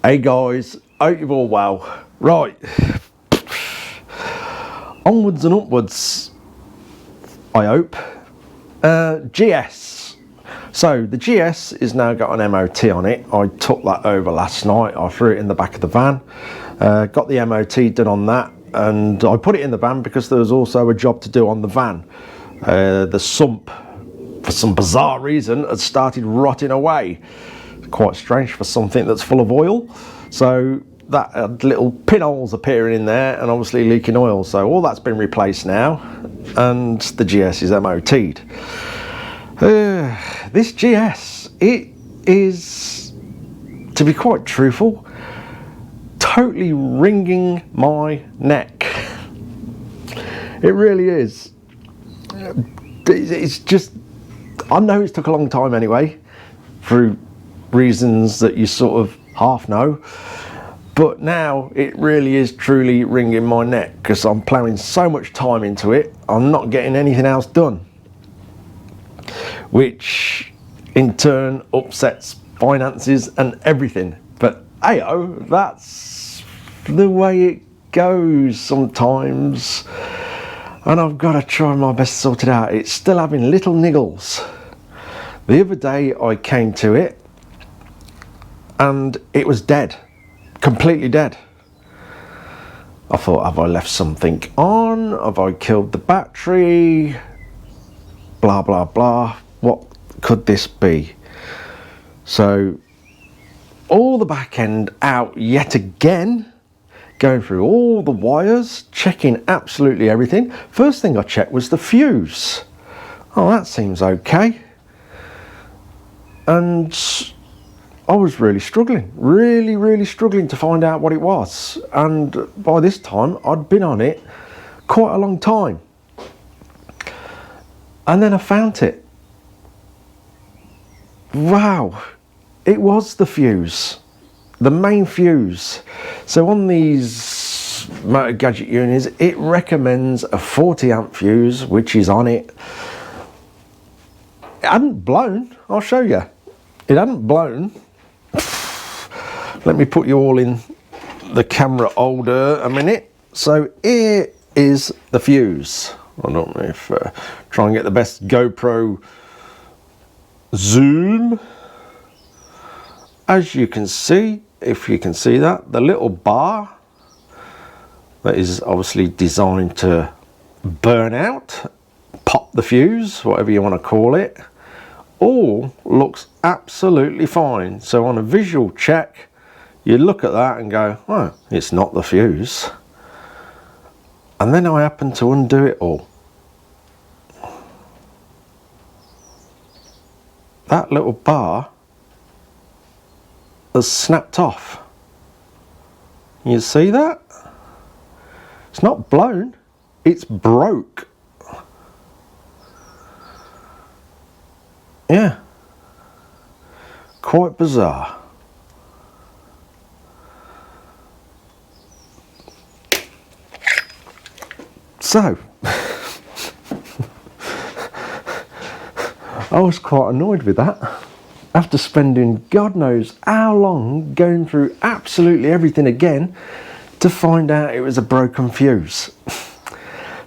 Hey guys, hope you're all well. Right, onwards and upwards, I hope. GS. So the GS is now got an MOT on it. I took that over last night. I threw it in the back of the van, got the MOT done on that, and I put it in the van because there was also a job to do on the van. The sump, for some bizarre reason, had started rotting away. Quite strange for something that's full of oil. So that had little pinholes appearing in there and obviously leaking oil. So all that's been replaced now, and the GS is MOT'd. This GS, it is, to be quite truthful, totally wringing my neck. It really is. It's just, I know it's took a long time anyway, through reasons that you sort of half know, but now it really is truly wringing my neck because I'm plowing so much time into it. I'm not getting anything else done, which in turn upsets finances and everything. But ayo, that's the way it goes sometimes, and I've got to try my best to sort it out. It's still having little niggles. The other day I came to it and it was dead, completely dead. I thought, have I left something on? Have I killed the battery? Blah, blah, blah. What could this be? So all the back end out yet again, going through all the wires, checking absolutely everything. First thing I checked was the fuse. Oh, that seems okay. And I was really struggling, really struggling to find out what it was. And by this time, I'd been on it quite a long time. And then I found it. Wow, it was the fuse, the main fuse. So on these Motor Gadget units, it recommends a 40 amp fuse, which is on it. It hadn't blown, I'll show you. It hadn't blown. Let me put you all in the camera holder a minute. So here is the fuse. I don't know if try and get the best GoPro zoom. As you can see, if you can see that, the little bar that is obviously designed to burn out, pop the fuse, whatever you want to call it, all looks absolutely fine. So on a visual check, you look at that and go, oh, it's not the fuse. And then I happen to undo it all. That little bar has snapped off. You see that? It's not blown, it's broke. Yeah, quite bizarre. So, I was quite annoyed with that. After spending God knows how long going through absolutely everything again to find out it was a broken fuse.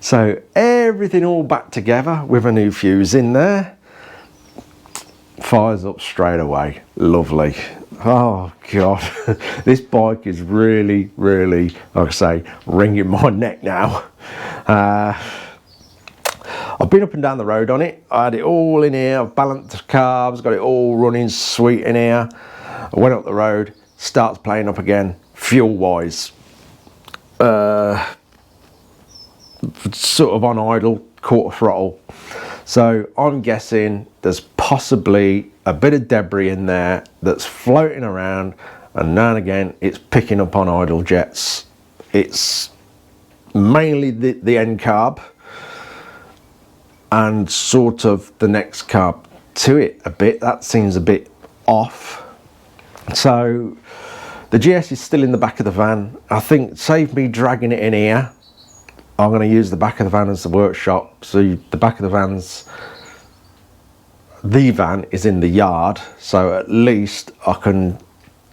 So everything all back together with a new fuse in there. Fires up straight away. Lovely. Oh God, this bike is really, like I say, wringing my neck now. I've been up and down the road on it. I had it all in here. I've balanced the carbs, got it all running sweet in here. I went up the road, starts playing up again, fuel wise. Sort of on idle, quarter throttle. So I'm guessing there's possibly a bit of debris in there that's floating around, and now and again it's picking up on idle jets. It's mainly the end carb and sort of the next carb to it a bit. That seems a bit off. So the GS is still in the back of the van. I think save me dragging it in here. I'm going to use the back of the van as the workshop. So the back of the van is in the yard, so at least I can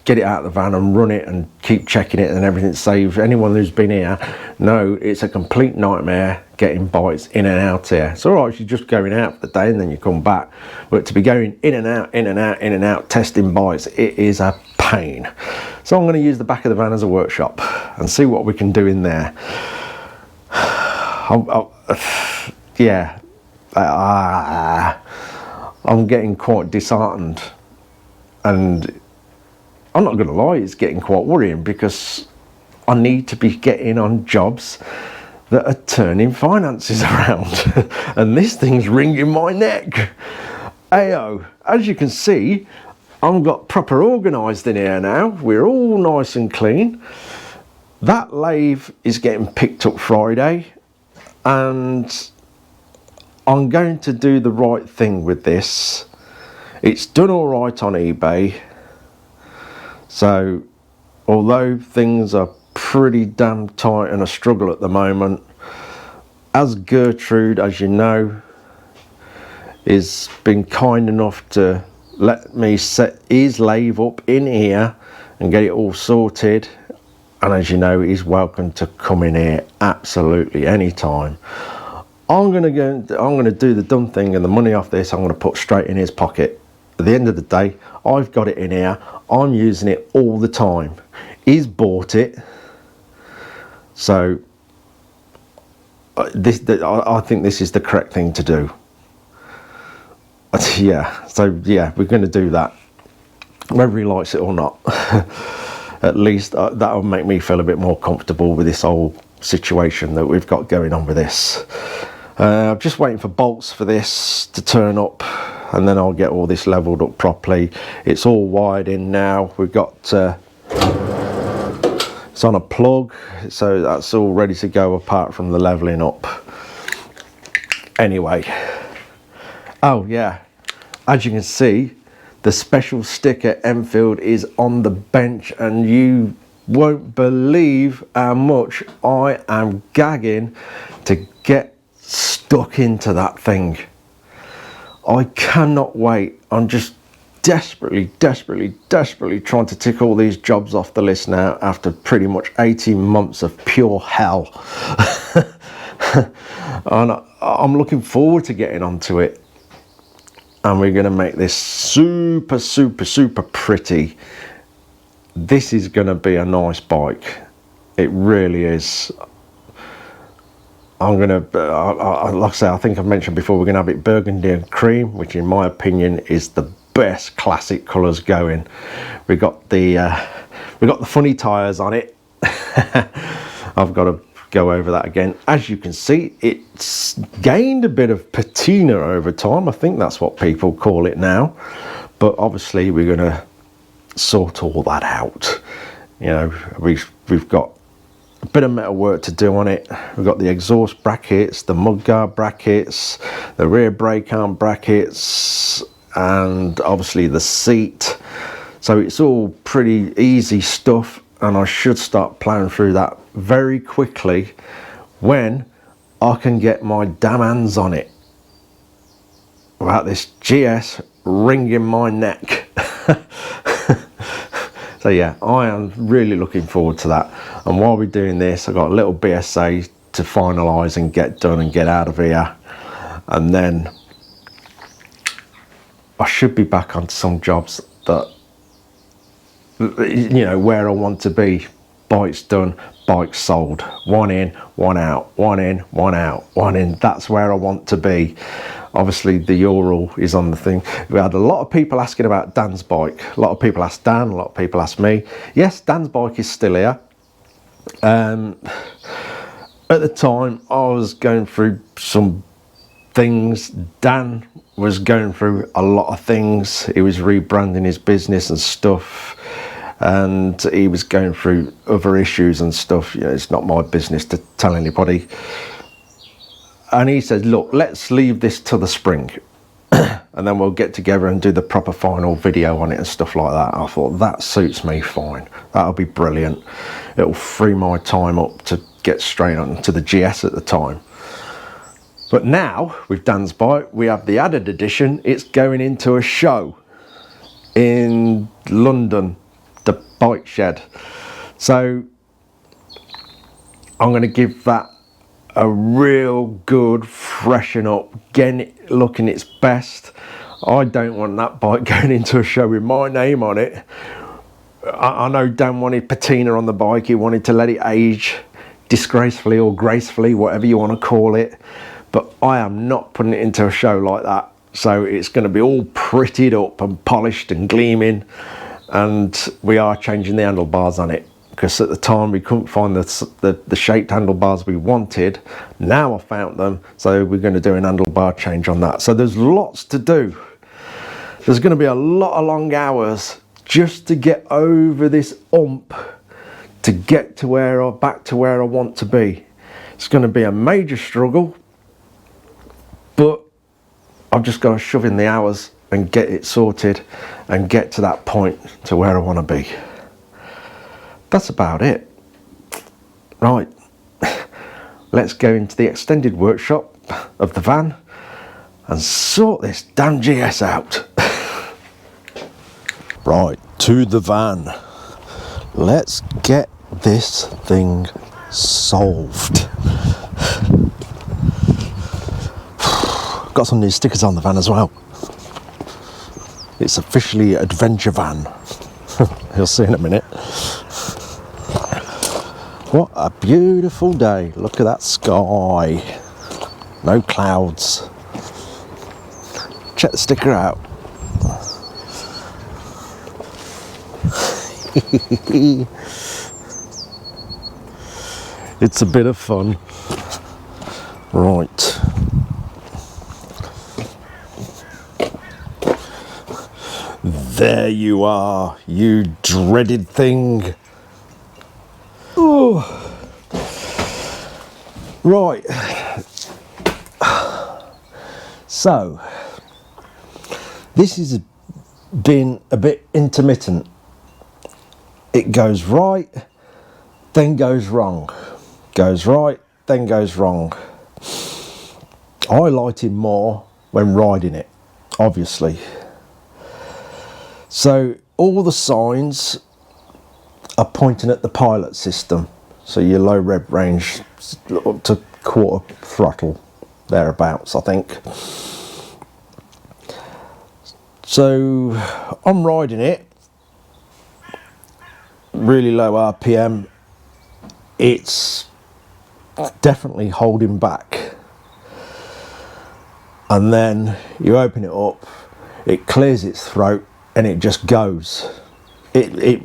get it out of the van and run it and keep checking it and everything. Save anyone who's been here know it's a complete nightmare getting bites in and out here. It's all right if you're just going out for the day and then you come back, but to be going in and out, in and out, in and out, testing bites, it is a pain. So I'm going to use the back of the van as a workshop and see what we can do in there. Yeah, I'm getting quite disheartened, and I'm not going to lie, it's getting quite worrying, because I need to be getting on jobs that are turning finances around and this thing's wringing my neck. Ayo, as you can see, I've got proper organised in here now. We're all nice and clean. That lathe is getting picked up Friday, and I'm going to do the right thing with this. It's done all right on eBay. So, although things are pretty damn tight and a struggle at the moment, as Gertrude, as you know, is been kind enough to let me set his lathe up in here and get it all sorted, and as you know, he's welcome to come in here absolutely anytime. I'm gonna do the dumb thing, and the money off this I'm gonna put straight in his pocket. At the end of the day, I've got it in here, I'm using it all the time. He's bought it, so I think this is the correct thing to do. Yeah, so yeah, we're going to do that, whether he likes it or not. At least that'll make me feel a bit more comfortable with this whole situation that we've got going on with this. I'm just waiting for bolts for this to turn up, and then I'll get all this leveled up properly. It's all wired in now. We've got it's on a plug, so that's all ready to go apart from the leveling up. Anyway, oh yeah, as you can see, the special sticker Enfield is on the bench, and you won't believe how much I am gagging to get stuck into that thing. I cannot wait. I'm just desperately trying to tick all these jobs off the list now after pretty much 18 months of pure hell. And I'm looking forward to getting onto it, and we're going to make this super pretty. This is going to be a nice bike, it really is. I'm going to, like I say, I think I've mentioned before, we're going to have it burgundy and cream, which in my opinion is the best classic colours going. We got the funny tyres on it. I've got to go over that again. As you can see, it's gained a bit of patina over time. I think that's what people call it now, but obviously we're going to sort all that out. You know, we've got a bit of metal work to do on it. We've got the exhaust brackets, the mudguard brackets, the rear brake arm brackets, and obviously the seat. So it's all pretty easy stuff, and I should start plowing through that very quickly when I can get my damn hands on it without this GS wringing my neck. So yeah, I am really looking forward to that. And while we're doing this, I've got a little BSA to finalise and get done and get out of here, and then I should be back onto some jobs that, you know, where I want to be. Bikes done, bikes sold. One in, one out, one in, one out, one in. That's where I want to be. Obviously the Ural is on the thing. We had a lot of people asking about Dan's bike. A lot of people asked Dan, a lot of people asked me. Yes, Dan's bike is still here. At the time I was going through some things. Dan was going through a lot of things. He was rebranding his business and stuff, and he was going through other issues and stuff. You know, it's not my business to tell anybody. And he said, look, let's leave this till the spring and then we'll get together and do the proper final video on it and stuff like that. I thought, that suits me fine. That'll be brilliant. It'll free my time up to get straight on to the GS at the time. But now, with Dan's bike, we have the added edition. It's going into a show in London the bike shed. So I'm going to give that a real good freshen up, getting it looking its best. I don't want that bike going into a show with my name on it. I know Dan wanted patina on the bike, he wanted to let it age disgracefully or gracefully, whatever you want to call it, but I am not putting it into a show like that. So it's going to be all prettied up and polished and gleaming, and we are changing the handlebars on it, because at the time we couldn't find the shaped handlebars we wanted. Now I found them, so we're going to do an handlebar change on that. So there's lots to do. There's going to be a lot of long hours just to get over this ump, to get to back to where I want to be. It's going to be a major struggle, but I've just got to shove in the hours and get it sorted and get to that point to where I want to be. That's about it. Right, let's go into the extended workshop of the van and sort this damn GS out. Right, to the van. Let's get this thing solved. Got some new stickers on the van as well. It's officially Adventure Van. You'll see in a minute. What a beautiful day. Look at that sky. No clouds. Check the sticker out. It's a bit of fun. Right. There you are, you dreaded thing. Oh. Right. So, this has been a bit intermittent. It goes right, then goes wrong. Goes right, then goes wrong. I like it more when riding it, obviously. So all the signs are pointing at the pilot system. So your low rev range up to quarter throttle, thereabouts, I think. So I'm riding it, really low RPM. It's definitely holding back. And then you open it up, it clears its throat, and it just goes. It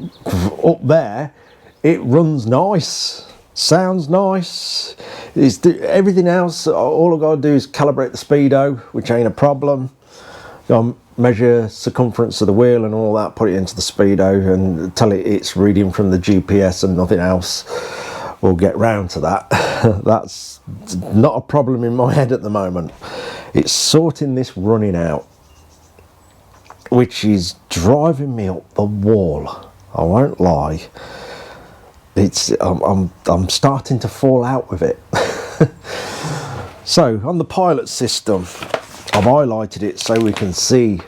up there, it runs nice, sounds nice. Everything else, all I've got to do is calibrate the speedo, which ain't a problem. Measure circumference of the wheel and all that, put it into the speedo and tell it it's reading from the GPS and nothing else. We'll get round to that. That's not a problem in my head at the moment. It's sorting this running out, which is driving me up the wall. I won't lie. I'm starting to fall out with it. So on the pilot system, I've highlighted it so we can see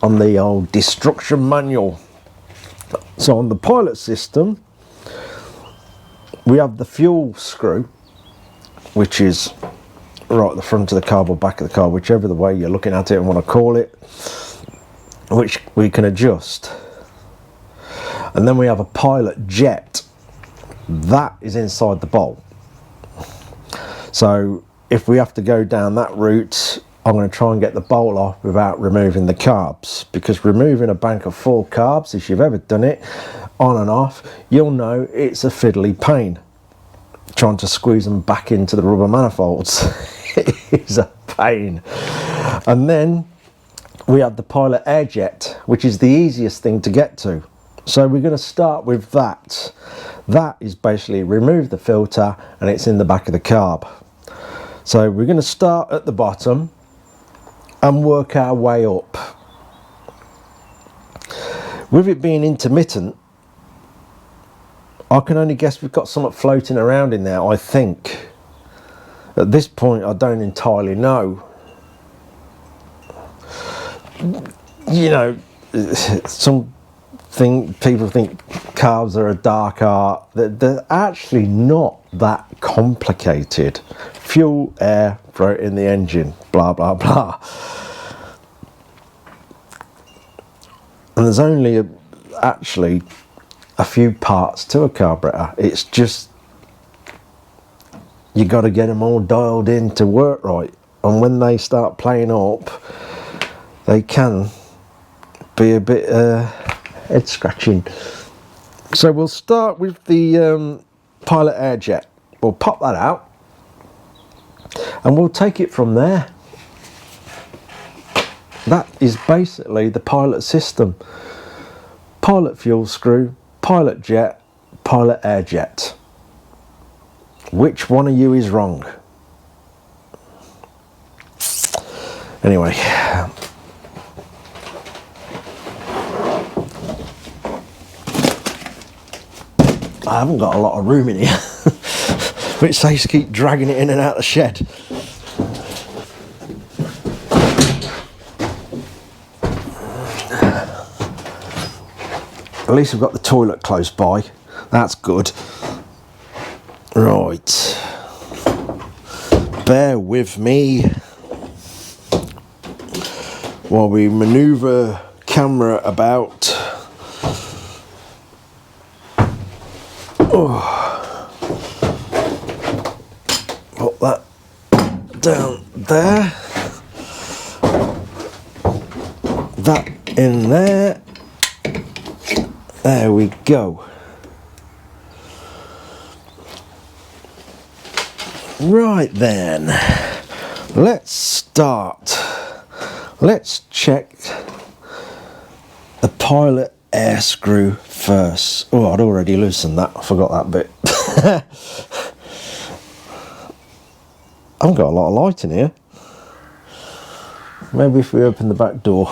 on the old destruction manual. So on the pilot system, we have the fuel screw, which is right at the front of the car or back of the car, whichever the way you're looking at it and want to call it, which we can adjust. And then we have a pilot jet that is inside the bolt. So if we have to go down that route, I'm going to try and get the bolt off without removing the carbs, because removing a bank of 4 carbs, if you've ever done it on and off, you'll know it's a fiddly pain trying to squeeze them back into the rubber manifolds. It is a pain. And then we have the pilot air jet, which is the easiest thing to get to. So we're going to start with that. That is basically remove the filter and it's in the back of the carb. So we're going to start at the bottom and work our way up. With it being intermittent, I can only guess we've got something floating around in there, I think. At this point, I don't entirely know. You know, some people think carbs are a dark art. They're actually not that complicated. Fuel, air, throw it in the engine, blah, blah, blah. And there's only actually a few parts to a carburetor. It's just, you got to get them all dialed in to work right. And when they start playing up, they can be a bit head scratching. So we'll start with the Pilot Air Jet. We'll pop that out and we'll take it from there. That is basically the Pilot system. Pilot fuel screw, Pilot jet, Pilot Air Jet. Which one of you is wrong? Anyway, I haven't got a lot of room in here, which says keep dragging it in and out of the shed. At least we've got the toilet close by. That's good. Right. Bear with me while we manoeuvre camera about. Oh. Put that down there. That in there. There we go. Right then, let's start. Let's check the Pilot air screw first. Oh, I'd already loosened that. I forgot that bit. I haven't got a lot of light in here. Maybe if we open the back door.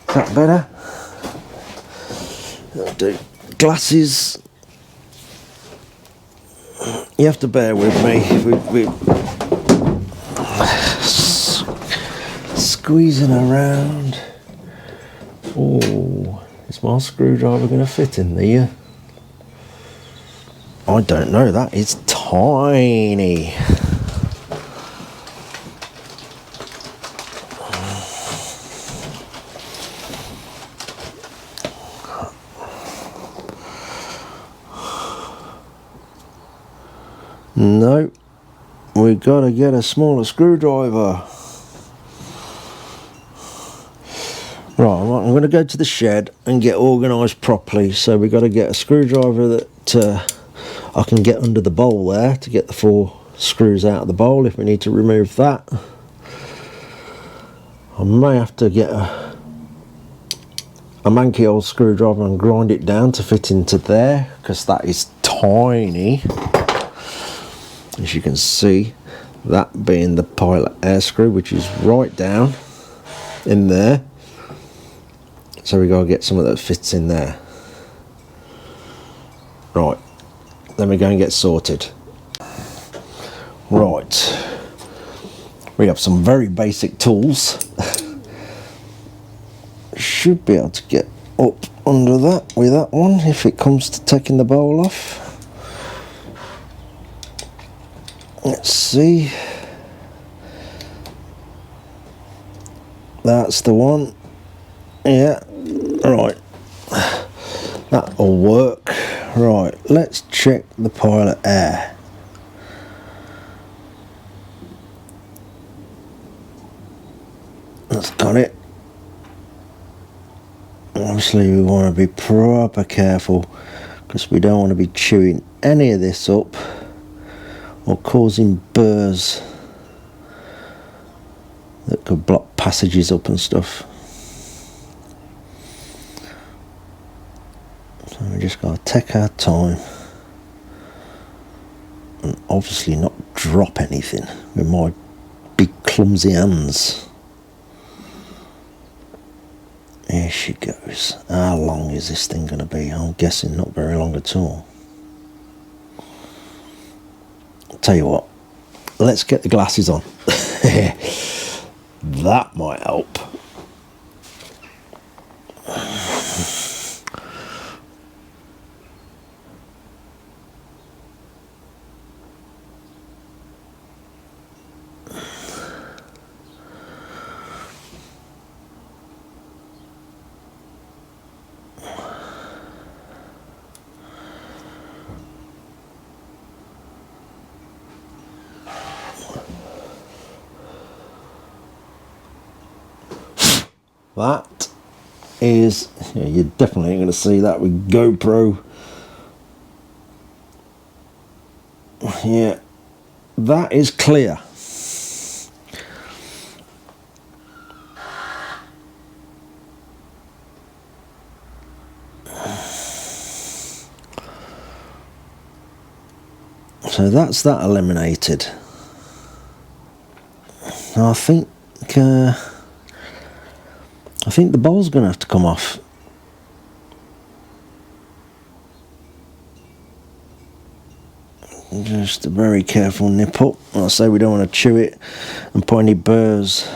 Is that better? That'll do. Glasses. You have to bear with me. We squeezing around. Oh, is my screwdriver going to fit in there? I don't know. That is tiny. No, we've got to get a smaller screwdriver. Right, I'm going to go to the shed and get organised properly. So we've got to get a screwdriver that I can get under the bowl there to get the 4 screws out of the bowl if we need to remove that. I may have to get a manky old screwdriver and grind it down to fit into there, because that is tiny. As you can see, that being the Pilot air screw, which is right down in there. So we got to get some of that fits in there. Right, then we go and get sorted. Right, we have some very basic tools. Should be able to get up under that with that one if it comes to taking the bowl off. Let's see. That's the one. Yeah, right. That'll work. Right, let's check the Pilot air. That's got it. Obviously we want to be proper careful, because we don't want to be chewing any of this up or causing burrs that could block passages up and stuff. So we just got to take our time and obviously not drop anything with my big clumsy hands. Here she goes. How long is this thing going to be? I'm guessing not very long at all. Tell you what, let's get the glasses on. That might help. That is, yeah, you're definitely going to see that with GoPro. Yeah, that is clear. So that's that eliminated. Now I think the bowl's going to have to come off. Just a very careful nip up. Like I say, we don't want to chew it and put any burrs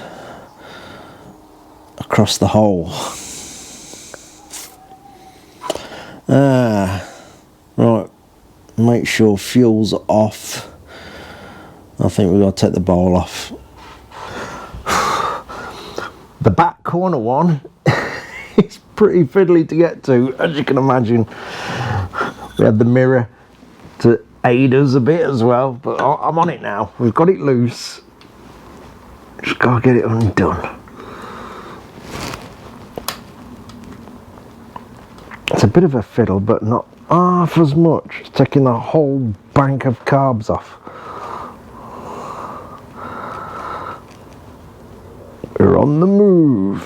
across the hole. Right, make sure fuel's off. I think we've got to take the bowl off. The back corner one is pretty fiddly to get to, as you can imagine. We had the mirror to aid us a bit as well, but I'm on it now. We've got it loose. Just gotta get it undone. It's a bit of a fiddle, but not half as much. It's taking the whole bank of carbs off. We're on the move.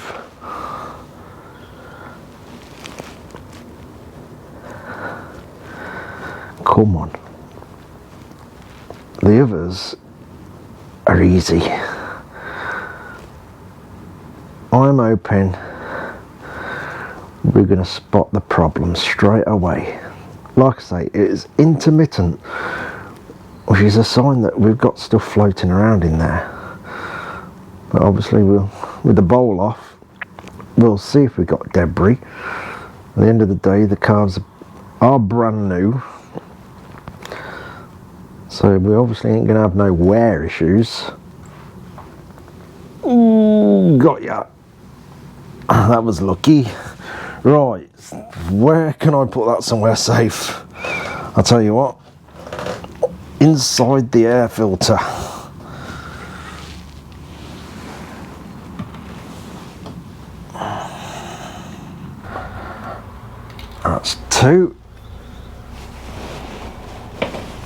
Come on. The others are easy. I'm hoping we're going to spot the problem straight away. Like I say, it is intermittent, which is a sign that we've got stuff floating around in there. But obviously, with the bowl off, we'll see if we've got debris. At the end of the day, the carbs are brand new, so we obviously ain't going to have no wear issues. Ooh, got ya. That was lucky. Right, where can I put that somewhere safe? I'll tell you what, inside the air filter. That's two.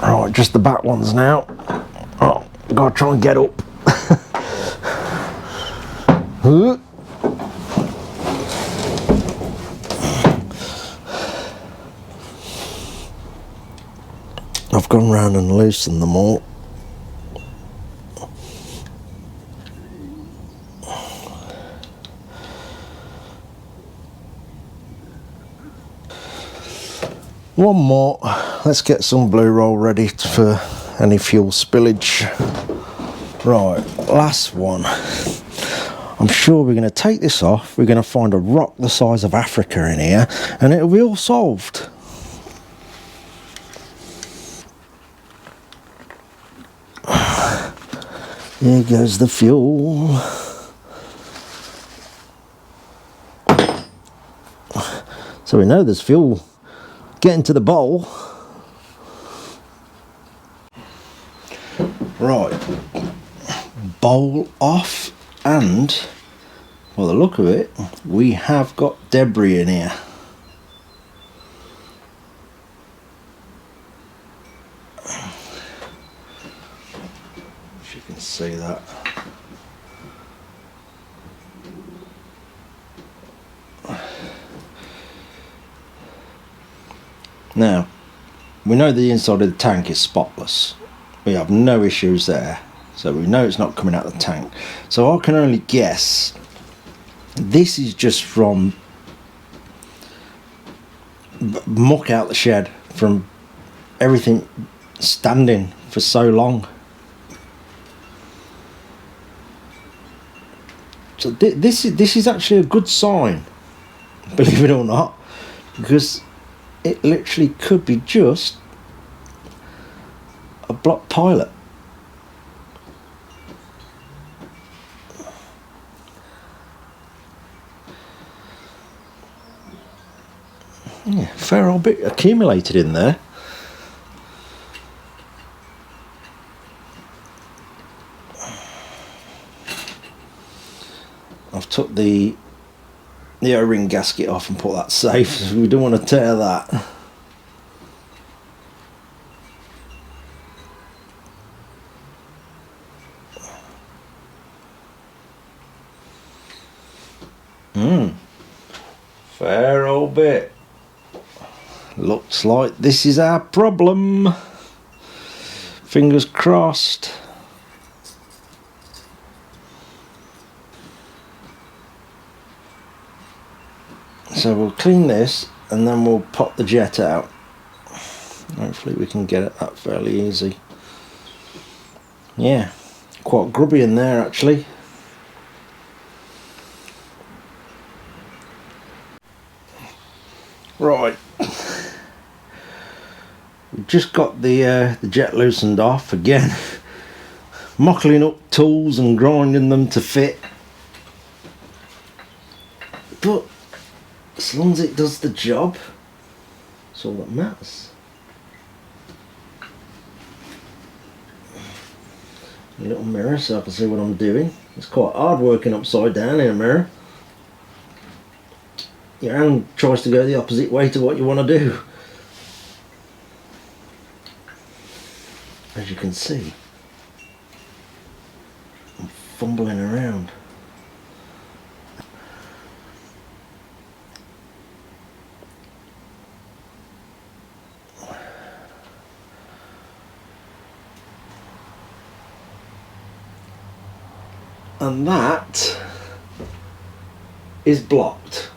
Right, just the back ones now. Oh, gotta try and get up. I've gone round and loosened them all. One more. Let's get some blue roll ready for any fuel spillage. Right, last one. I'm sure we're going to take this off. We're going to find a rock the size of Africa in here, and it'll be all solved. Here goes the fuel. So we know there's fuel getting to the bowl. Right, bowl off, and by the look of it, we have got debris in here. If you can see that. Now, we know the inside of the tank is spotless. We have no issues there. So we know it's not coming out of the tank. So I can only guess this is just from muck out the shed from everything standing for so long. So this is actually a good sign, believe it or not, because it literally could be just a block pilot. Yeah, fair old bit accumulated in there. I've took the O-ring gasket off and put that safe, so we don't want to tear that. Fair old bit. Looks like this is our problem. Fingers crossed. So we'll clean this and then we'll pop the jet out. Hopefully we can get at that fairly easy. Yeah, quite grubby in there actually. Right, we've just got the jet loosened off again. Mockling up tools and grinding them to fit. But as long as it does the job, that's all that matters. A little mirror so I can see what I'm doing. It's quite hard working upside down in a mirror. Your hand tries to go the opposite way to what you want to do. As you can see, I'm fumbling around. And that is blocked.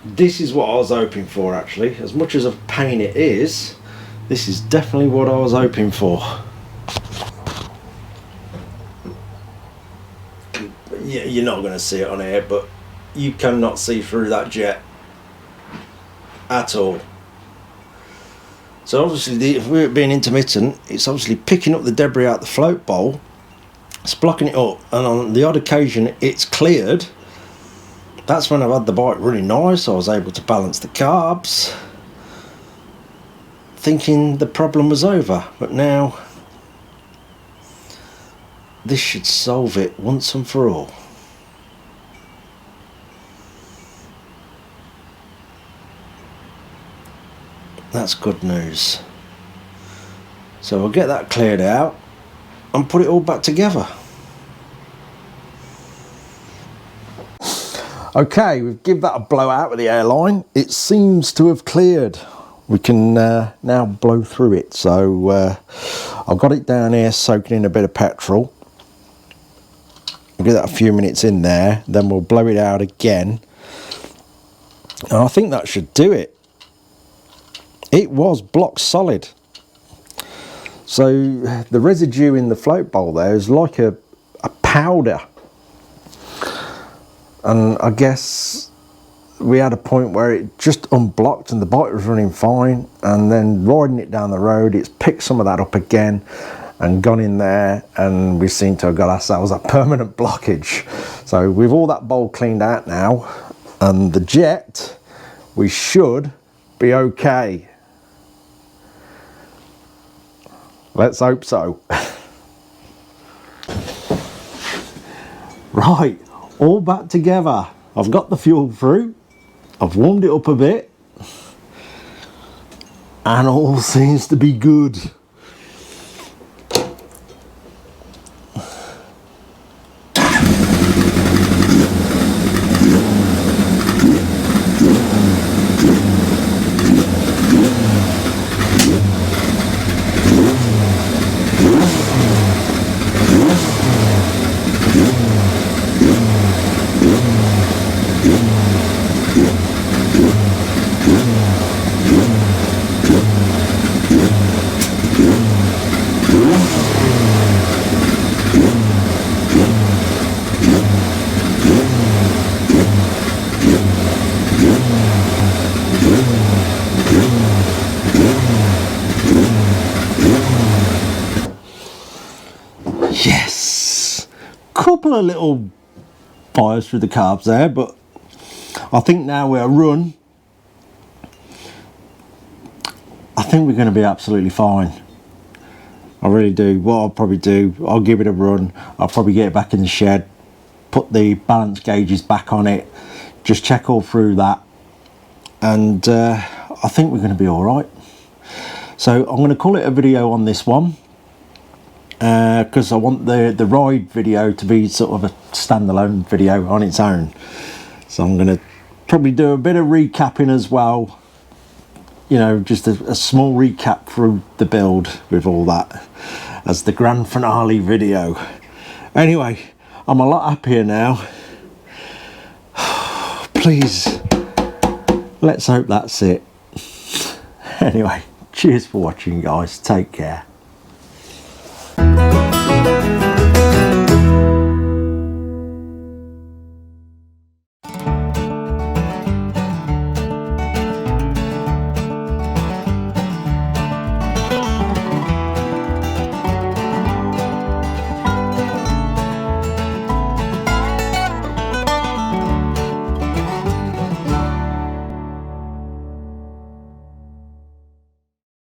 This is what I was hoping for actually. As much as a pain it is, this is definitely what I was hoping for. Yeah, you're not going to see it on here, but you cannot see through that jet at all. So obviously, if we're being intermittent, it's obviously picking up the debris out the float bowl, it's blocking it up, and on the odd occasion it's cleared. That's when I've had the bike really nice. I was able to balance the carbs, thinking the problem was over. But now, this should solve it once and for all. That's good news. So I'll get that cleared out and put it all back together. Okay, we've given that a blowout with the airline. It seems to have cleared. We can now blow through it. So I've got it down here soaking in a bit of petrol. We'll give that a few minutes in there, then we'll blow it out again. And I think that should do it. It was block solid. So the residue in the float bowl there is like a powder. And I guess we had a point where it just unblocked and the bike was running fine, and then riding it down the road, it's picked some of that up again and gone in there, and we seem to have got ourselves a permanent blockage. So with all that bowl cleaned out now and the jet, we should be okay. Let's hope so. Right, all back together. I've got the fuel through, I've warmed it up a bit, and all seems to be good. Yes, couple of little fires through the carbs there, but I think now we're run, I think we're going to be absolutely fine. I really do. What I'll probably do, I'll give it a run. I'll probably get it back in the shed, put the balance gauges back on it, just check all through that, and I think we're going to be all right. So I'm going to call it a video on this one, because I want the ride video to be sort of a standalone video on its own. So I'm going to probably do a bit of recapping as well, you know, just a small recap through the build with all that as the grand finale video. Anyway, I'm a lot happier now. Please, let's hope that's it. Anyway, cheers for watching, guys. Take care.